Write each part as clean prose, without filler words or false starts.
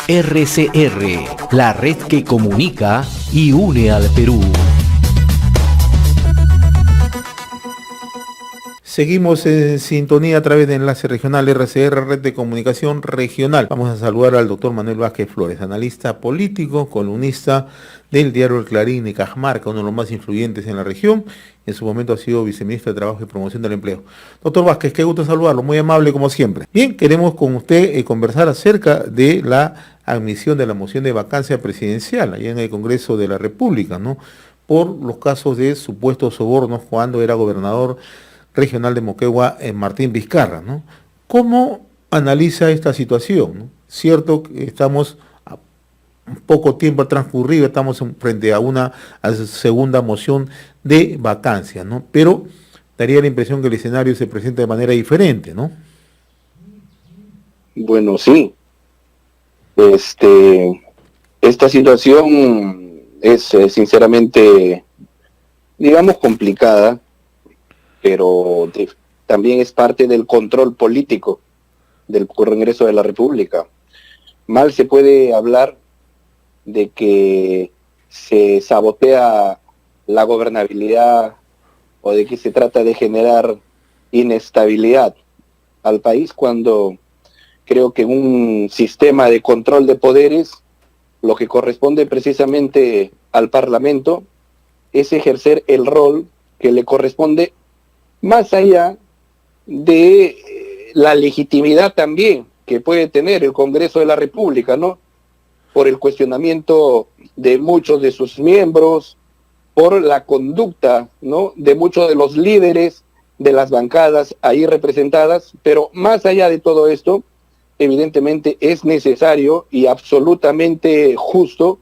RCR, la red que comunica y une al Perú. Seguimos en sintonía a través de Enlace Regional RCR, Red de Comunicación Regional. Vamos a saludar al doctor Manuel Vázquez Flores, analista político, columnista del diario El Clarín y Cajamarca, uno de los más influyentes en la región. En su momento ha sido viceministro de Trabajo y Promoción del Empleo. Doctor Vázquez, qué gusto saludarlo, muy amable como siempre. Bien, queremos con usted conversar acerca de la admisión de la moción de vacancia presidencial allá en el Congreso de la República, ¿no? Por los casos de supuestos sobornos cuando era gobernador regional de Moquegua, Martín Vizcarra, ¿no? ¿Cómo analiza esta situación, ¿no? Cierto que estamos a poco tiempo transcurrido, estamos frente a una segunda moción de vacancia, ¿no? Pero daría la impresión que el escenario se presenta de manera diferente, ¿no? Bueno, sí. Esta situación es sinceramente, digamos, complicada, pero también es parte del control político del Congreso de la República. Mal se puede hablar de que se sabotea la gobernabilidad o de que se trata de generar inestabilidad al país cuando creo que en un sistema de control de poderes lo que corresponde precisamente al Parlamento es ejercer el rol que le corresponde más allá de la legitimidad también que puede tener el Congreso de la República, ¿no? Por el cuestionamiento de muchos de sus miembros, por la conducta, ¿no?, de muchos de los líderes de las bancadas ahí representadas, pero más allá de todo esto, evidentemente es necesario y absolutamente justo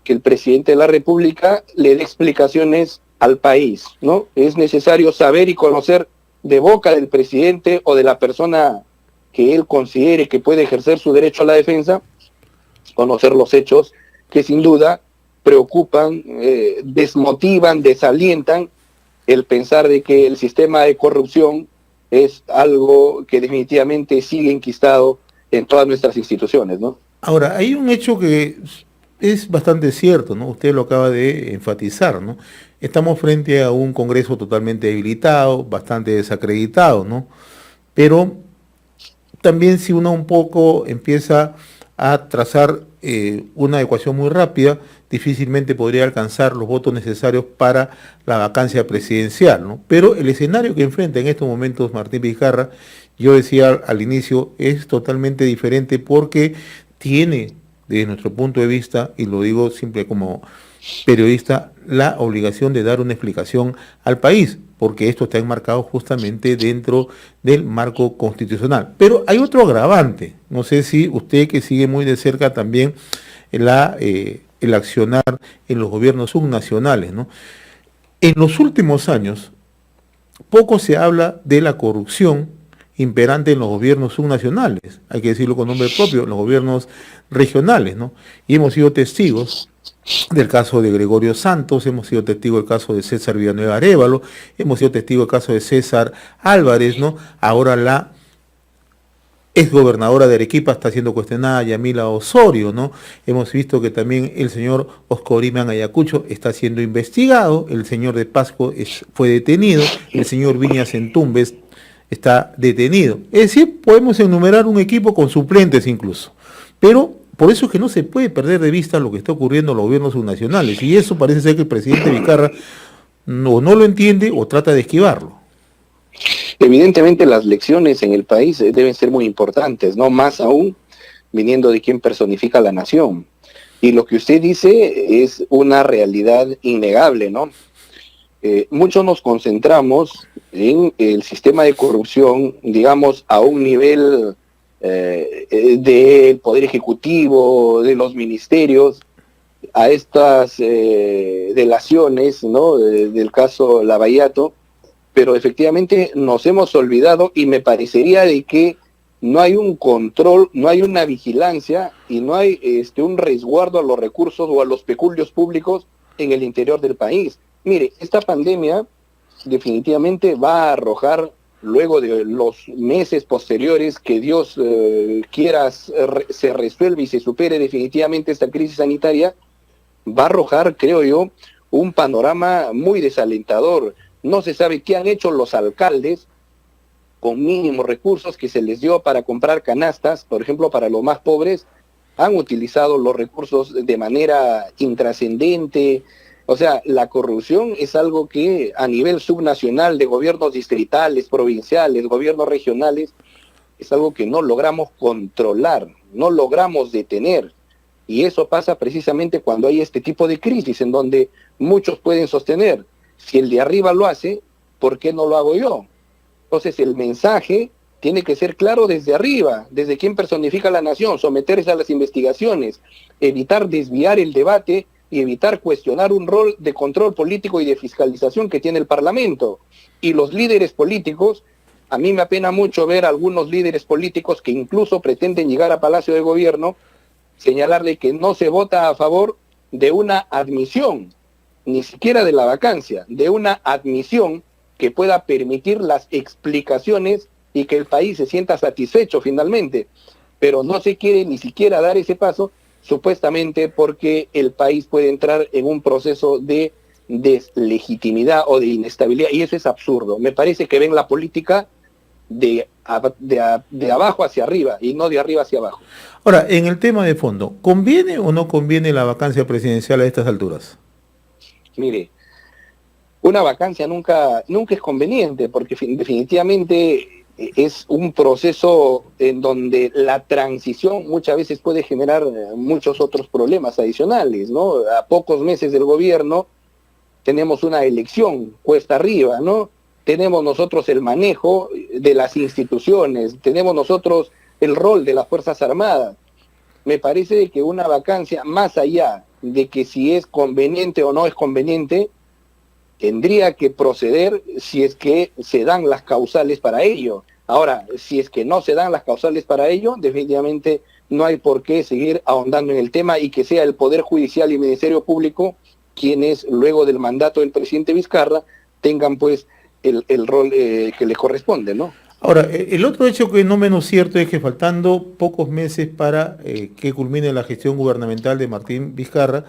que el presidente de la República le dé explicaciones al país, ¿no? Es necesario saber y conocer de boca del presidente o de la persona que él considere que puede ejercer su derecho a la defensa, conocer los hechos que sin duda preocupan, desmotivan, desalientan el pensar de que el sistema de corrupción es algo que definitivamente sigue enquistado en todas nuestras instituciones, ¿no? Ahora, hay un hecho que es bastante cierto, ¿no? Usted lo acaba de enfatizar, ¿no? Estamos frente a un Congreso totalmente debilitado, bastante desacreditado, ¿no? Pero también si uno un poco empieza a trazar una ecuación muy rápida, difícilmente podría alcanzar los votos necesarios para la vacancia presidencial, ¿no? Pero el escenario que enfrenta en estos momentos Martín Vizcarra, yo decía al inicio, es totalmente diferente porque tiene, desde nuestro punto de vista, y lo digo siempre como periodista, la obligación de dar una explicación al país, porque esto está enmarcado justamente dentro del marco constitucional. Pero hay otro agravante, no sé si usted que sigue muy de cerca también el accionar en los gobiernos subnacionales, ¿no? En los últimos años, poco se habla de la corrupción imperante en los gobiernos subnacionales, hay que decirlo con nombre propio, los gobiernos regionales, ¿no? Y hemos sido testigos del caso de Gregorio Santos, hemos sido testigos del caso de César Villanueva Arévalo, hemos sido testigos del caso de César Álvarez, ¿no? Ahora la exgobernadora de Arequipa está siendo cuestionada, Yamila Osorio, ¿no? Hemos visto que también el señor Oscoriman Ayacucho está siendo investigado, el señor de Pasco fue detenido, el señor Viñas Entumbes está detenido. Es decir, podemos enumerar un equipo con suplentes incluso, pero por eso es que no se puede perder de vista lo que está ocurriendo en los gobiernos subnacionales, y eso parece ser que el presidente Vizcarra no lo entiende o trata de esquivarlo. Evidentemente las lecciones en el país deben ser muy importantes, ¿no? Más aún viniendo de quien personifica la nación. Y lo que usted dice es una realidad innegable, ¿no? Muchos nos concentramos en el sistema de corrupción, digamos, a un nivel del Poder Ejecutivo, de los ministerios, a estas delaciones, ¿no? Del caso Lavallato, pero efectivamente nos hemos olvidado y me parecería de que no hay un control, no hay una vigilancia y no hay un resguardo a los recursos o a los peculios públicos en el interior del país. Mire, esta pandemia definitivamente va a arrojar luego de los meses posteriores que Dios quiera se resuelva y se supere definitivamente esta crisis sanitaria, va a arrojar, creo yo, un panorama muy desalentador. No se sabe qué han hecho los alcaldes con mínimos recursos que se les dio para comprar canastas, por ejemplo, para los más pobres. Han utilizado los recursos de manera intrascendente. O sea, la corrupción es algo que a nivel subnacional de gobiernos distritales, provinciales, gobiernos regionales, es algo que no logramos controlar, no logramos detener. Y eso pasa precisamente cuando hay este tipo de crisis, en donde muchos pueden sostener, si el de arriba lo hace, ¿por qué no lo hago yo? Entonces el mensaje tiene que ser claro desde arriba, desde quien personifica la nación, someterse a las investigaciones, evitar desviar el debate y evitar cuestionar un rol de control político y de fiscalización que tiene el Parlamento. Y los líderes políticos, a mí me apena mucho ver a algunos líderes políticos que incluso pretenden llegar a Palacio de Gobierno, señalarle que no se vota a favor de una admisión, ni siquiera de la vacancia, de una admisión que pueda permitir las explicaciones y que el país se sienta satisfecho finalmente. Pero no se quiere ni siquiera dar ese paso, supuestamente porque el país puede entrar en un proceso de deslegitimidad o de inestabilidad, y eso es absurdo. Me parece que ven la política de abajo hacia arriba y no de arriba hacia abajo. Ahora, en el tema de fondo, ¿conviene o no conviene la vacancia presidencial a estas alturas? Mire, una vacancia nunca es conveniente, porque definitivamente es un proceso en donde la transición muchas veces puede generar muchos otros problemas adicionales, ¿no? A pocos meses del gobierno tenemos una elección cuesta arriba, ¿no? Tenemos nosotros el manejo de las instituciones, tenemos nosotros el rol de las Fuerzas Armadas. Me parece que una vacancia, más allá de que si es conveniente o no es conveniente, tendría que proceder si es que se dan las causales para ello. Ahora, si es que no se dan las causales para ello, definitivamente no hay por qué seguir ahondando en el tema y que sea el Poder Judicial y Ministerio Público quienes, luego del mandato del presidente Vizcarra, tengan pues el rol que les corresponde, ¿no? Ahora, el otro hecho que no menos cierto es que faltando pocos meses para que culmine la gestión gubernamental de Martín Vizcarra,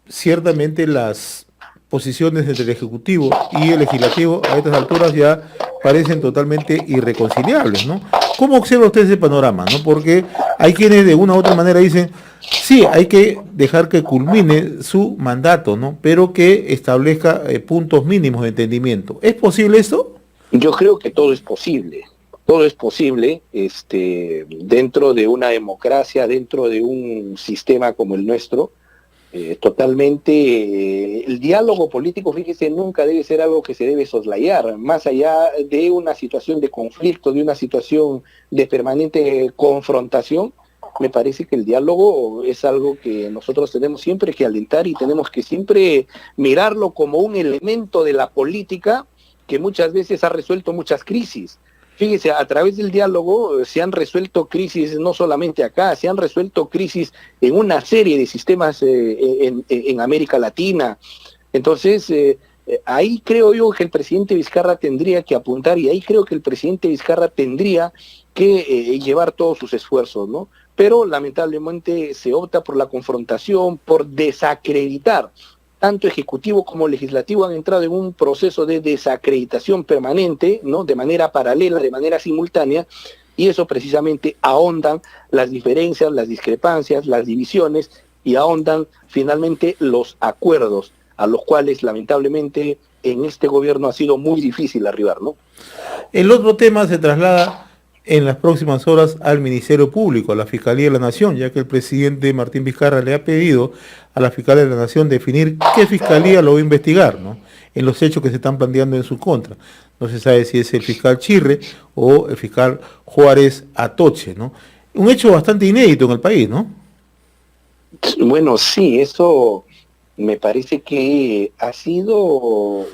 ciertamente las posiciones entre el Ejecutivo y el Legislativo a estas alturas ya parecen totalmente irreconciliables, ¿no? ¿Cómo observa usted ese panorama, no? Porque hay quienes de una u otra manera dicen, sí, hay que dejar que culmine su mandato, ¿no? Pero que establezca puntos mínimos de entendimiento. ¿Es posible esto? Yo creo que todo es posible dentro de una democracia, dentro de un sistema como el nuestro. El diálogo político, fíjese, nunca debe ser algo que se debe soslayar, más allá de una situación de conflicto, de una situación de permanente confrontación. Me parece que el diálogo es algo que nosotros tenemos siempre que alentar y tenemos que siempre mirarlo como un elemento de la política que muchas veces ha resuelto muchas crisis. Fíjese, a través del diálogo se han resuelto crisis no solamente acá, se han resuelto crisis en una serie de sistemas en América Latina. Entonces, ahí creo yo que el presidente Vizcarra tendría que apuntar, y ahí creo que el presidente Vizcarra tendría que llevar todos sus esfuerzos, ¿no? Pero lamentablemente se opta por la confrontación, por desacreditar. Tanto Ejecutivo como Legislativo han entrado en un proceso de desacreditación permanente, ¿no? De manera paralela, de manera simultánea, y eso precisamente ahondan las diferencias, las discrepancias, las divisiones, y ahondan finalmente los acuerdos, a los cuales lamentablemente en este gobierno ha sido muy difícil arribar, ¿no? El otro tema se traslada en las próximas horas al Ministerio Público, a la Fiscalía de la Nación, ya que el presidente Martín Vizcarra le ha pedido a la Fiscalía de la Nación definir qué fiscalía lo va a investigar, ¿no? En los hechos que se están planteando en su contra. No se sabe si es el fiscal Chirre o el fiscal Juárez Atoche, ¿no? Un hecho bastante inédito en el país, ¿no? Bueno, sí, eso me parece que ha sido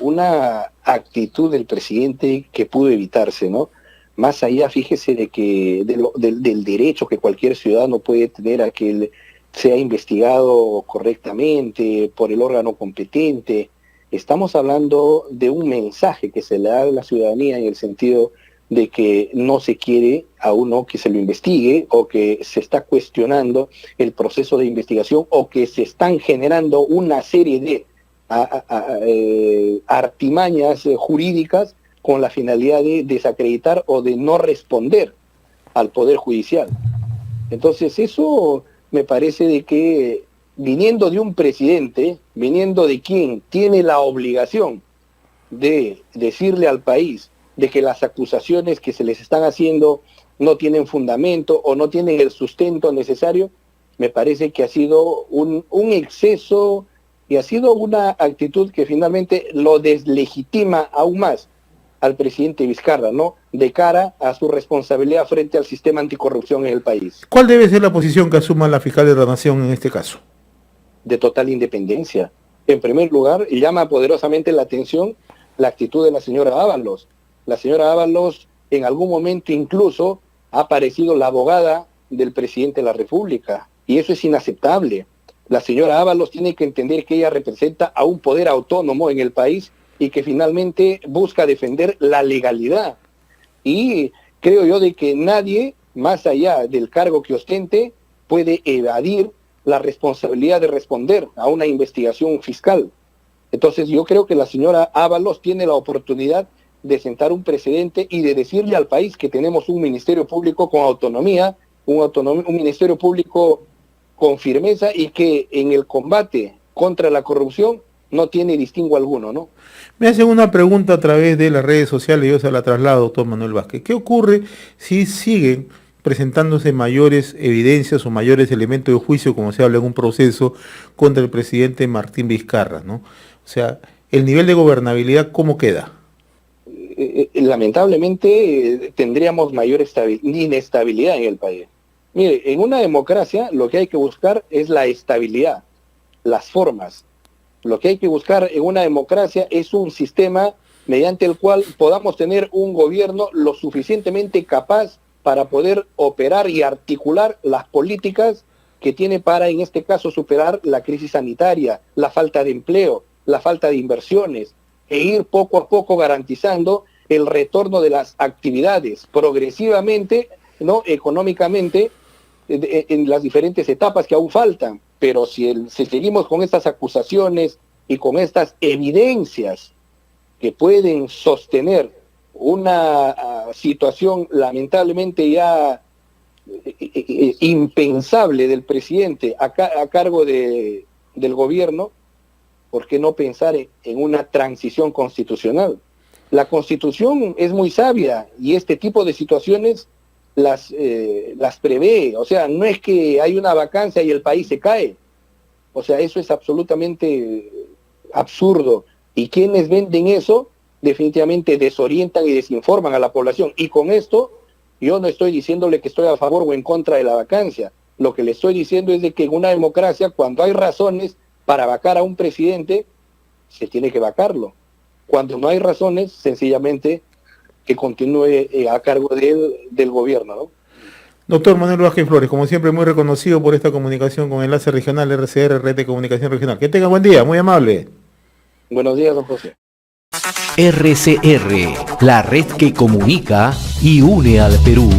una actitud del presidente que pudo evitarse, ¿no? Más allá, fíjese, de que del derecho que cualquier ciudadano puede tener a que él sea investigado correctamente por el órgano competente, estamos hablando de un mensaje que se le da a la ciudadanía en el sentido de que no se quiere a uno que se lo investigue, o que se está cuestionando el proceso de investigación, o que se están generando una serie de artimañas jurídicas con la finalidad de desacreditar o de no responder al Poder Judicial. Entonces eso me parece de que, viniendo de un presidente, viniendo de quien tiene la obligación de decirle al país de que las acusaciones que se les están haciendo no tienen fundamento o no tienen el sustento necesario, me parece que ha sido un exceso y ha sido una actitud que finalmente lo deslegitima aún más al presidente Vizcarra, ¿no?, de cara a su responsabilidad frente al sistema anticorrupción en el país. ¿Cuál debe ser la posición que asuma la fiscal de la Nación en este caso? De total independencia. En primer lugar, llama poderosamente la atención la actitud de la señora Ábalos. La señora Ábalos, en algún momento incluso, ha parecido la abogada del presidente de la República, y eso es inaceptable. La señora Ábalos tiene que entender que ella representa a un poder autónomo en el país y que finalmente busca defender la legalidad. Y creo yo de que nadie, más allá del cargo que ostente, puede evadir la responsabilidad de responder a una investigación fiscal. Entonces yo creo que la señora Ábalos tiene la oportunidad de sentar un precedente y de decirle al país que tenemos un ministerio público con autonomía, un ministerio público con firmeza, y que en el combate contra la corrupción no tiene distingo alguno, ¿no? Me hacen una pregunta a través de las redes sociales y yo se la traslado, doctor Manuel Vázquez. ¿Qué ocurre si siguen presentándose mayores evidencias o mayores elementos de juicio, como se habla en un proceso, contra el presidente Martín Vizcarra, ¿no? O sea, el nivel de gobernabilidad, ¿cómo queda? Lamentablemente tendríamos mayor inestabilidad en el país. Mire, en una democracia lo que hay que buscar es la estabilidad, las formas. Lo que hay que buscar en una democracia es un sistema mediante el cual podamos tener un gobierno lo suficientemente capaz para poder operar y articular las políticas que tiene para, en este caso, superar la crisis sanitaria, la falta de empleo, la falta de inversiones, e ir poco a poco garantizando el retorno de las actividades progresivamente, ¿no?, económicamente, en las diferentes etapas que aún faltan. Pero si seguimos con estas acusaciones y con estas evidencias que pueden sostener una situación lamentablemente ya impensable del presidente a cargo del gobierno, ¿por qué no pensar en una transición constitucional? La Constitución es muy sabia y este tipo de situaciones las prevé. O sea, no es que hay una vacancia y el país se cae. O sea, eso es absolutamente absurdo. Y quienes venden eso definitivamente desorientan y desinforman a la población. Y con esto yo no estoy diciéndole que estoy a favor o en contra de la vacancia. Lo que le estoy diciendo es de que en una democracia, cuando hay razones para vacar a un presidente, se tiene que vacarlo. Cuando no hay razones, sencillamente que continúe a cargo del gobierno, ¿no? Doctor Manuel Vázquez Flores, como siempre, muy reconocido por esta comunicación con Enlace Regional RCR, Red de Comunicación Regional. Que tenga buen día, muy amable. Buenos días, don José. RCR, la red que comunica y une al Perú.